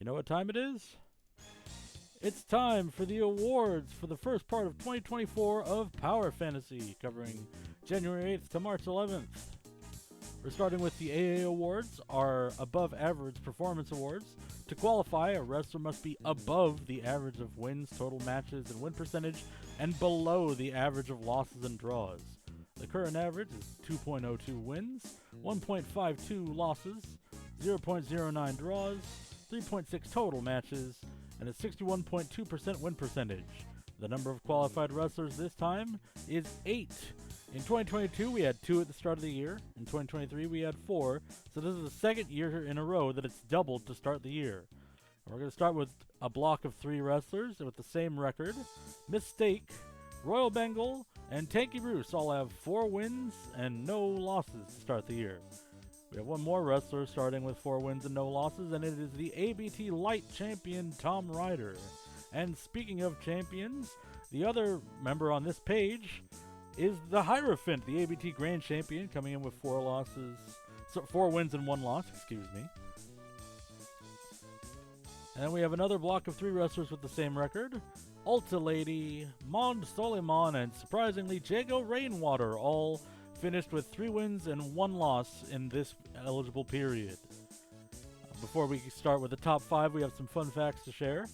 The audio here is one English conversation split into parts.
You know what time it is? It's time for the awards for the first part of 2024 of Power Fantasy, covering January 8th to March 11th. We're starting with the AA awards, our above average performance awards. To qualify, a wrestler must be above the average of wins, total matches, and win percentage, and below the average of losses and draws. The current average is 2.02 wins, 1.52 losses, 0.09 draws, 3.6 total matches, and a 61.2% win percentage. The number of qualified wrestlers this time is 8. In 2022, we had 2 at the start of the year. In 2023, we had 4. So this is the second year in a row that it's doubled to start the year. And we're going to start with a block of 3 wrestlers with the same record. Mistake, Royal Bengal, and Tanky Bruce all have 4 wins and no losses to start the year. We have one more wrestler starting with 4 wins and no losses, and it is the ABT Light Champion, Tom Ryder. And speaking of champions, the other member on this page is the Hierophant, the ABT Grand Champion, coming in with 4 wins and 1 loss, excuse me. And then we have another block of 3 wrestlers with the same record. Ulta Lady, Mond Soleiman, and surprisingly Jago Rainwater all finished with 3 wins and 1 loss in this eligible period. Before we start with the top 5, we have some fun facts to share.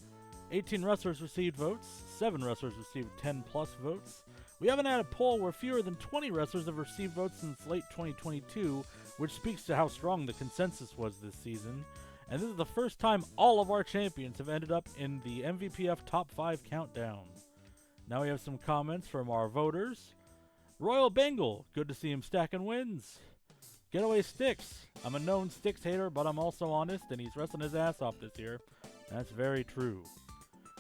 18 wrestlers received votes, 7 wrestlers received 10 plus votes. We haven't had a poll where fewer than 20 wrestlers have received votes since late 2022, which speaks to how strong the consensus was this season. And this is the first time all of our champions have ended up in the MVPF Top 5 countdown. Now we have some comments from our voters. Royal Bengal, good to see him stacking wins. Getaway Sticks, I'm a known Sticks hater, but I'm also honest, and he's wrestling his ass off this year. That's very true.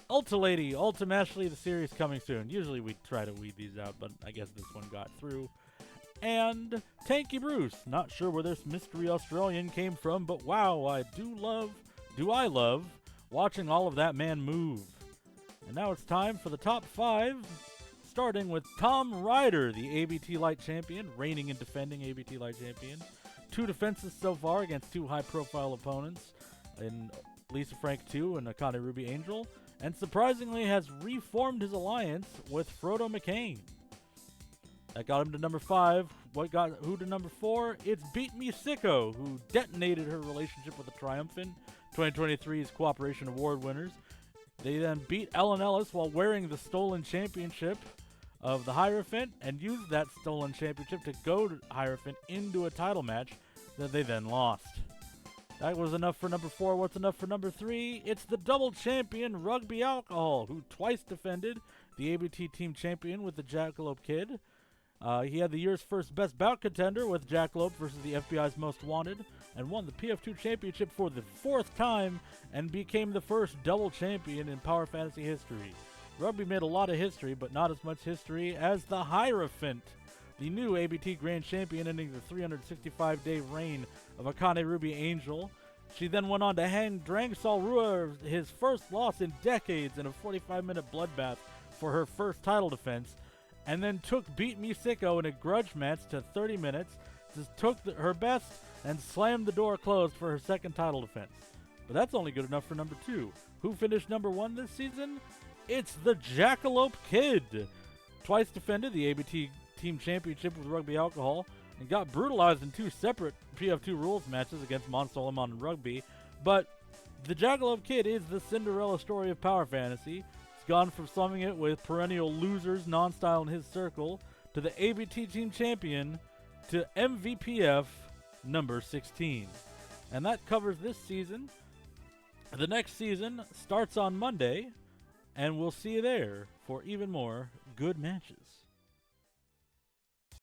Ulta Lady, Ultimately the series coming soon. Usually we try to weed these out, but I guess this one got through. And Tanky Bruce, not sure where this mystery Australian came from, but wow, I love watching all of that man move. And now it's time for the top 5, starting with Tom Ryder, the ABT Light Champion, reigning and defending ABT Light Champion. 2 defenses so far against 2 high-profile opponents in Lisa Frank 2 and Akane Ruby Angel, and surprisingly has reformed his alliance with Frodo McCain. That got him to number 5. What got who to number 4? It's Beat Me Sicko, who detonated her relationship with the Triumphant, 2023's Cooperation Award winners. They then beat Ellen Ellis while wearing the stolen championship of the Hierophant and used that stolen championship to go Hierophant into a title match that they then lost. That was enough for number 4. What's enough for number 3? It's the double champion Rugby Alcohol, who twice defended the ABT Team Champion with the Jackalope Kid. He had the year's first Best Bout contender with Jackalope versus the FBI's Most Wanted, and won the PF2 Championship for the 4th time, and became the first double champion in Power Fantasy history. Rugby made a lot of history, but not as much history as the Hierophant, the new ABT Grand Champion, ending the 365-day reign of Akane Ruby Angel. She then went on to hang Drangsal Rua, his first loss in decades, in a 45-minute bloodbath for her first title defense, and then took Beat Me Sicko in a grudge match to 30 minutes, just took her best, and slammed the door closed for her second title defense. But that's only good enough for number 2. Who finished number 1 this season? It's the Jackalope Kid. Twice defended the ABT Team Championship with Rugby Alcohol, and got brutalized in 2 separate PF2 rules matches against Mon Solomon and Rugby. But the Jackalope Kid is the Cinderella story of Power Fantasy. He's gone from slumming it with perennial losers non-style in his circle to the ABT Team Champion to MVPF number 16. And that covers this season. The next season starts on Monday, and we'll see you there for even more good matches.